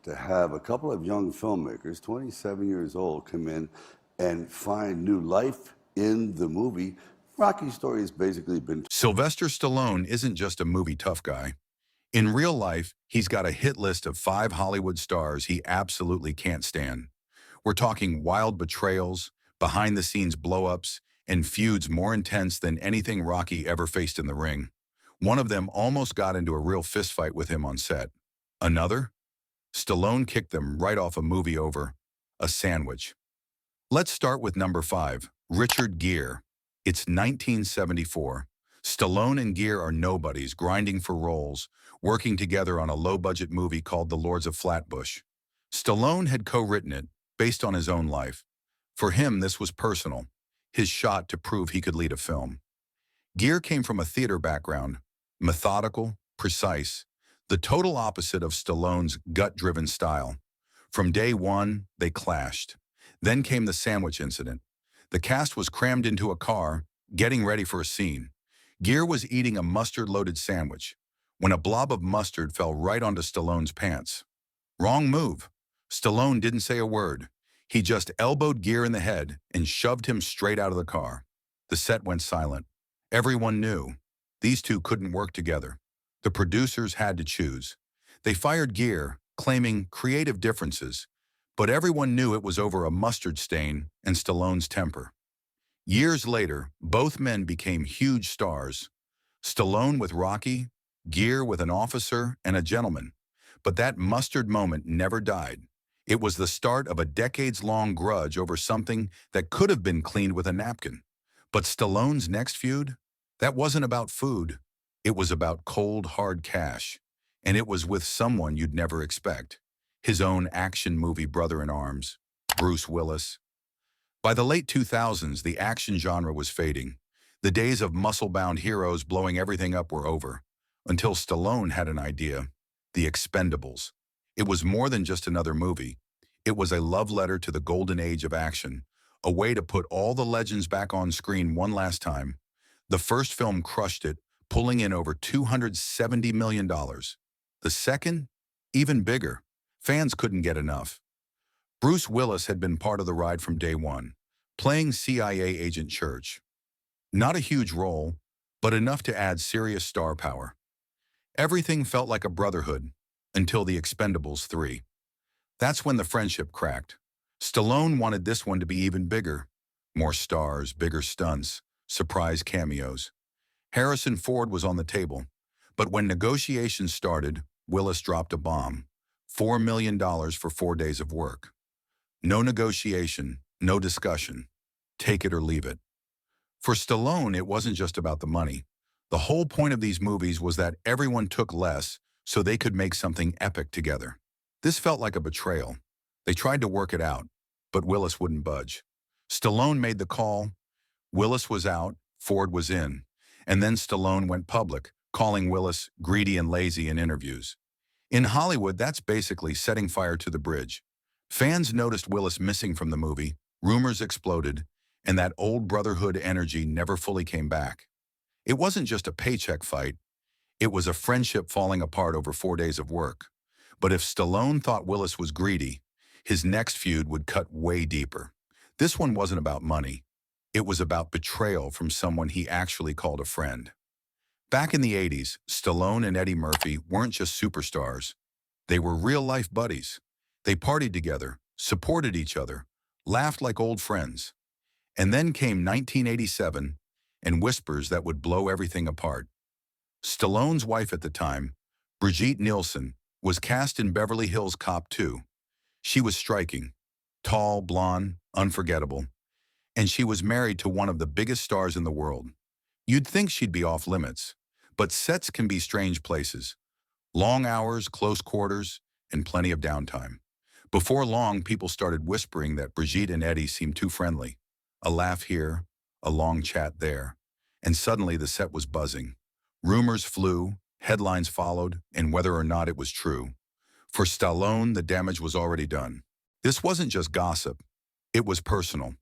To have a couple of young filmmakers, 27 years old, come in and find new life in the movie. Rocky's story has basically been Sylvester Stallone isn't just a movie tough guy. In real life, he's got a hit list of 5 Hollywood stars he absolutely can't stand. We're talking wild betrayals, behind-the-scenes blow-ups, and feuds more intense than anything Rocky ever faced in the ring. One of them almost got into a real fistfight with him on set. Another? Stallone kicked them right off a movie over a sandwich. Let's start with number 5, Richard Gere. It's 1974. Stallone and Gere are nobodies grinding for roles, working together on a low-budget movie called The Lords of Flatbush. Stallone had co-written it, based on his own life. For him, this was personal, his shot to prove he could lead a film. Gere came from a theater background, methodical, precise, the total opposite of Stallone's gut-driven style. From day one, they clashed. Then came the sandwich incident. The cast was crammed into a car, getting ready for a scene. Gere was eating a mustard-loaded sandwich when a blob of mustard fell right onto Stallone's pants. Wrong move. Stallone didn't say a word. He just elbowed Gere in the head and shoved him straight out of the car. The set went silent. Everyone knew these two couldn't work together. The producers had to choose. They fired Gere, claiming creative differences, but everyone knew it was over a mustard stain and Stallone's temper. Years later, both men became huge stars. Stallone with Rocky, Gere with An Officer and a Gentleman. But that mustard moment never died. It was the start of a decades-long grudge over something that could have been cleaned with a napkin. But Stallone's next feud? That wasn't about food. It was about cold, hard cash. And it was with someone you'd never expect. His own action movie brother-in-arms, Bruce Willis. By the late 2000s, the action genre was fading. The days of muscle-bound heroes blowing everything up were over, until Stallone had an idea, The Expendables. It was more than just another movie. It was a love letter to the golden age of action, a way to put all the legends back on screen one last time. The first film crushed it, pulling in over $270 million. The second? Even bigger. Fans couldn't get enough. Bruce Willis had been part of the ride from day one, playing CIA agent Church. Not a huge role, but enough to add serious star power. Everything felt like a brotherhood, until The Expendables 3. That's when the friendship cracked. Stallone wanted this one to be even bigger. More stars, bigger stunts, surprise cameos. Harrison Ford was on the table, but when negotiations started, Willis dropped a bomb. $4 million for 4 days of work. No negotiation, no discussion. Take it or leave it. For Stallone, it wasn't just about the money. The whole point of these movies was that everyone took less so they could make something epic together. This felt like a betrayal. They tried to work it out, but Willis wouldn't budge. Stallone made the call. Willis was out, Ford was in. And then Stallone went public, calling Willis greedy and lazy in interviews. In Hollywood, that's basically setting fire to the bridge. Fans noticed Willis missing from the movie, rumors exploded, and that old brotherhood energy never fully came back. It wasn't just a paycheck fight. It was a friendship falling apart over 4 days of work. But if Stallone thought Willis was greedy, his next feud would cut way deeper. This one wasn't about money. It was about betrayal from someone he actually called a friend. Back in the 80s, Stallone and Eddie Murphy weren't just superstars. They were real-life buddies. They partied together, supported each other, laughed like old friends. And then came 1987, and whispers that would blow everything apart. Stallone's wife at the time, Brigitte Nielsen, was cast in Beverly Hills Cop 2. She was striking, tall, blonde, unforgettable, and she was married to one of the biggest stars in the world. You'd think she'd be off limits, but sets can be strange places. Long hours, close quarters, and plenty of downtime. Before long, people started whispering that Brigitte and Eddie seemed too friendly. A laugh here, a long chat there, and suddenly the set was buzzing. Rumors flew, headlines followed, and whether or not it was true. For Stallone, the damage was already done. This wasn't just gossip. It was personal.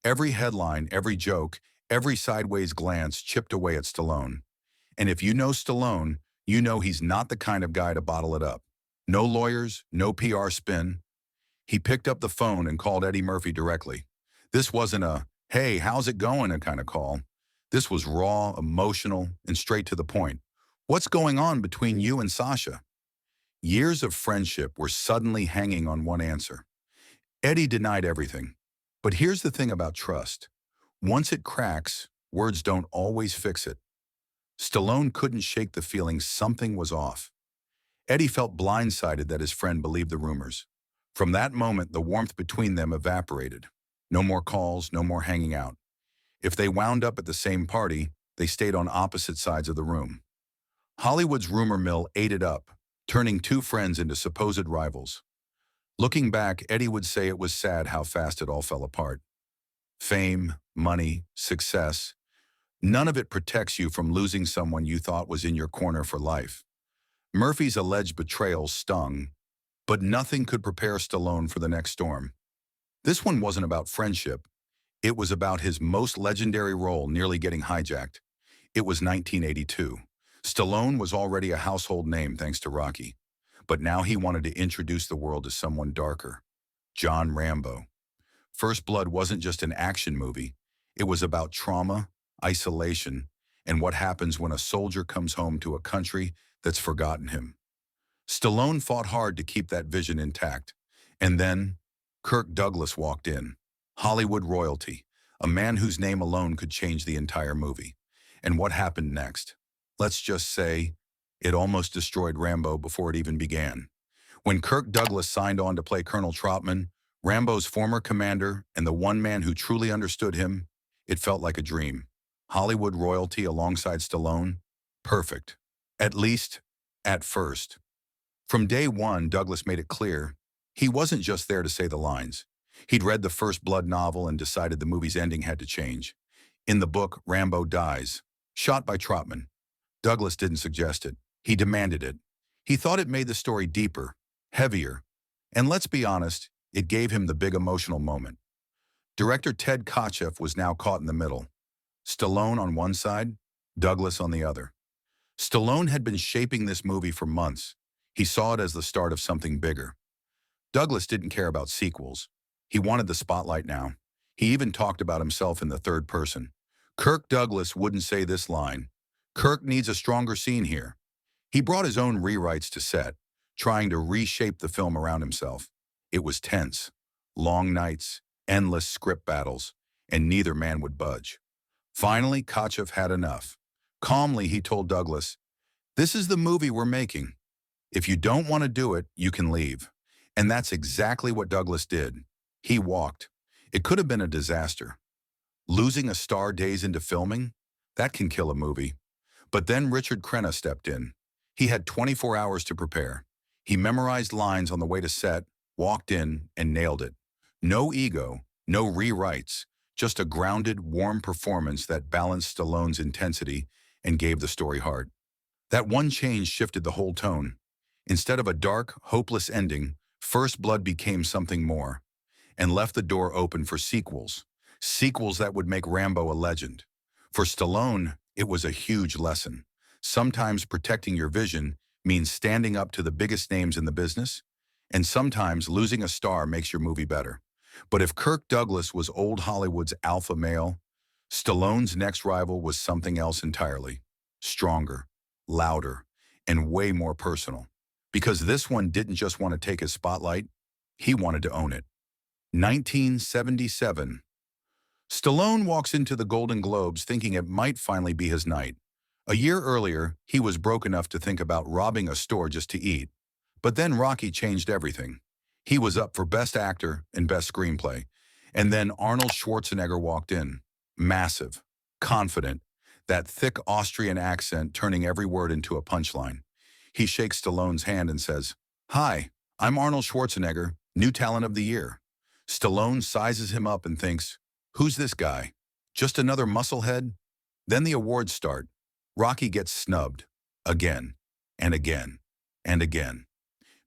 Every headline, every joke, every sideways glance chipped away at Stallone. And if you know Stallone, you know he's not the kind of guy to bottle it up. No lawyers, no PR spin. He picked up the phone and called Eddie Murphy directly. This wasn't a, hey, how's it going, a kind of call. This was raw, emotional, and straight to the point. What's going on between you and Sasha? Years of friendship were suddenly hanging on one answer. Eddie denied everything. But here's the thing about trust. Once it cracks, words don't always fix it. Stallone couldn't shake the feeling something was off. Eddie felt blindsided that his friend believed the rumors. From that moment, the warmth between them evaporated. No more calls, no more hanging out. If they wound up at the same party, they stayed on opposite sides of the room. Hollywood's rumor mill ate it up, turning two friends into supposed rivals. Looking back, Eddie would say it was sad how fast it all fell apart. Fame, money, success, none of it protects you from losing someone you thought was in your corner for life. Murphy's alleged betrayal stung, but nothing could prepare Stallone for the next storm. This one wasn't about friendship. It was about his most legendary role nearly getting hijacked. It was 1982. Stallone was already a household name thanks to Rocky. But now he wanted to introduce the world to someone darker. John Rambo. First Blood wasn't just an action movie. It was about trauma, isolation, and what happens when a soldier comes home to a country that's forgotten him. Stallone fought hard to keep that vision intact. And then, Kirk Douglas walked in. Hollywood royalty, a man whose name alone could change the entire movie. And what happened next? Let's just say, it almost destroyed Rambo before it even began. When Kirk Douglas signed on to play Colonel Troutman, Rambo's former commander and the one man who truly understood him, it felt like a dream. Hollywood royalty alongside Stallone? Perfect. At least, at first. From day one, Douglas made it clear he wasn't just there to say the lines. He'd read the First Blood novel and decided the movie's ending had to change. In the book, Rambo dies, shot by Troutman. Douglas didn't suggest it. He demanded it. He thought it made the story deeper, heavier, and let's be honest, it gave him the big emotional moment. Director Ted Kotcheff was now caught in the middle. Stallone on one side, Douglas on the other. Stallone had been shaping this movie for months. He saw it as the start of something bigger. Douglas didn't care about sequels. He wanted the spotlight now. He even talked about himself in the third person. Kirk Douglas wouldn't say this line. Kirk needs a stronger scene here. He brought his own rewrites to set, trying to reshape the film around himself. It was tense. Long nights, endless script battles, and neither man would budge. Finally, Kotcheff had enough. Calmly, he told Douglas, "This is the movie we're making. If you don't want to do it, you can leave." And that's exactly what Douglas did. He walked. It could have been a disaster. Losing a star days into filming? That can kill a movie. But then Richard Crenna stepped in. He had 24 hours to prepare. He memorized lines on the way to set, walked in, and nailed it. No ego, no rewrites, just a grounded, warm performance that balanced Stallone's intensity and gave the story heart. That one change shifted the whole tone. Instead of a dark, hopeless ending, First Blood became something more, and left the door open for sequels. Sequels that would make Rambo a legend. For Stallone, it was a huge lesson. Sometimes protecting your vision means standing up to the biggest names in the business, and sometimes losing a star makes your movie better. But if Kirk Douglas was old Hollywood's alpha male, Stallone's next rival was something else entirely. Stronger, louder, and way more personal. Because this one didn't just want to take his spotlight, he wanted to own it. 1977. Stallone walks into the Golden Globes thinking it might finally be his night. A year earlier, he was broke enough to think about robbing a store just to eat. But then Rocky changed everything. He was up for Best Actor and Best Screenplay. And then Arnold Schwarzenegger walked in. Massive, confident, that thick Austrian accent turning every word into a punchline. He shakes Stallone's hand and says, "Hi, I'm Arnold Schwarzenegger, new talent of the year." Stallone sizes him up and thinks, who's this guy? Just another musclehead? Then the awards start. Rocky gets snubbed. Again, and again, and again.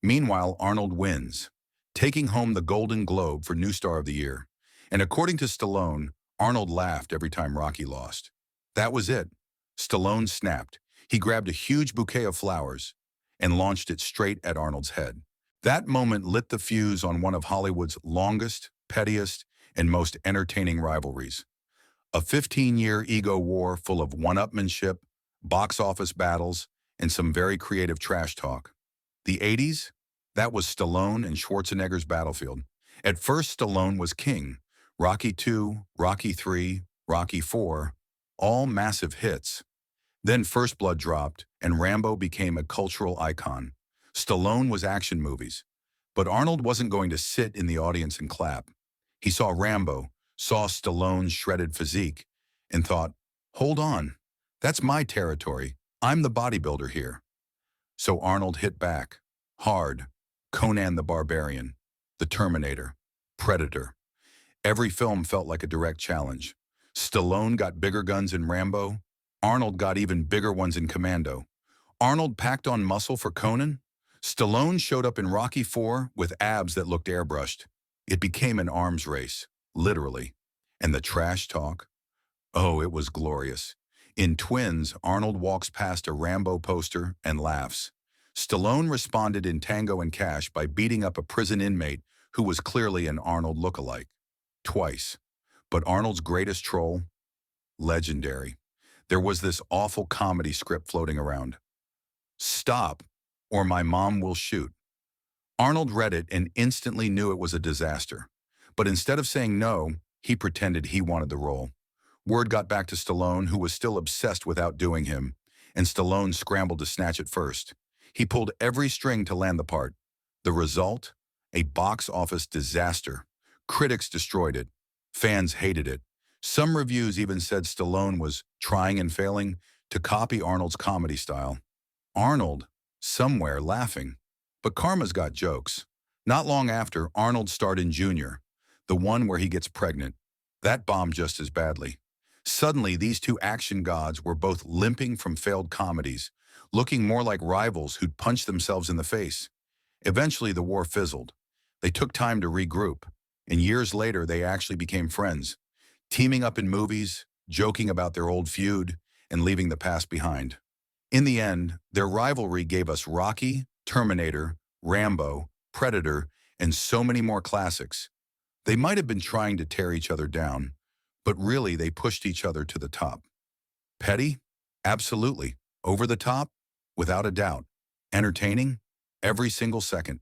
Meanwhile, Arnold wins, taking home the Golden Globe for New Star of the Year. And according to Stallone, Arnold laughed every time Rocky lost. That was it. Stallone snapped. He grabbed a huge bouquet of flowers. and launched it straight at Arnold's head. That moment lit the fuse on one of Hollywood's longest, pettiest, and most entertaining rivalries. A 15-year ego war full of one-upmanship, box office battles, and some very creative trash talk. The 80s? That was Stallone and Schwarzenegger's battlefield. At first, Stallone was king. Rocky II, Rocky III, Rocky IV, all massive hits. Then First Blood dropped, and Rambo became a cultural icon. Stallone was action movies. But Arnold wasn't going to sit in the audience and clap. He saw Rambo, saw Stallone's shredded physique, and thought, hold on, that's my territory. I'm the bodybuilder here. So Arnold hit back, hard. Conan the Barbarian, The Terminator, Predator. Every film felt like a direct challenge. Stallone got bigger guns in Rambo. Arnold got even bigger ones in Commando. Arnold packed on muscle for Conan. Stallone showed up in Rocky IV with abs that looked airbrushed. It became an arms race, literally. And the trash talk? Oh, it was glorious. In Twins, Arnold walks past a Rambo poster and laughs. Stallone responded in Tango and Cash by beating up a prison inmate who was clearly an Arnold lookalike. Twice. But Arnold's greatest troll? Legendary. There was this awful comedy script floating around. Stop, or my mom will shoot. Arnold read it and instantly knew it was a disaster. But instead of saying no, he pretended he wanted the role. Word got back to Stallone, who was still obsessed with outdoing him, and Stallone scrambled to snatch it first. He pulled every string to land the part. The result? A box office disaster. Critics destroyed it. Fans hated it. Some reviews even said Stallone was trying and failing to copy Arnold's comedy style. Arnold, somewhere, laughing. But karma's got jokes. Not long after, Arnold starred in Junior, the one where he gets pregnant. That bombed just as badly. Suddenly, these two action gods were both limping from failed comedies, looking more like rivals who'd punched themselves in the face. Eventually, the war fizzled. They took time to regroup, and years later, they actually became friends, teaming up in movies, joking about their old feud, and leaving the past behind. In the end, their rivalry gave us Rocky, Terminator, Rambo, Predator, and so many more classics. They might have been trying to tear each other down, but really they pushed each other to the top. Petty? Absolutely. Over the top? Without a doubt. Entertaining? Every single second.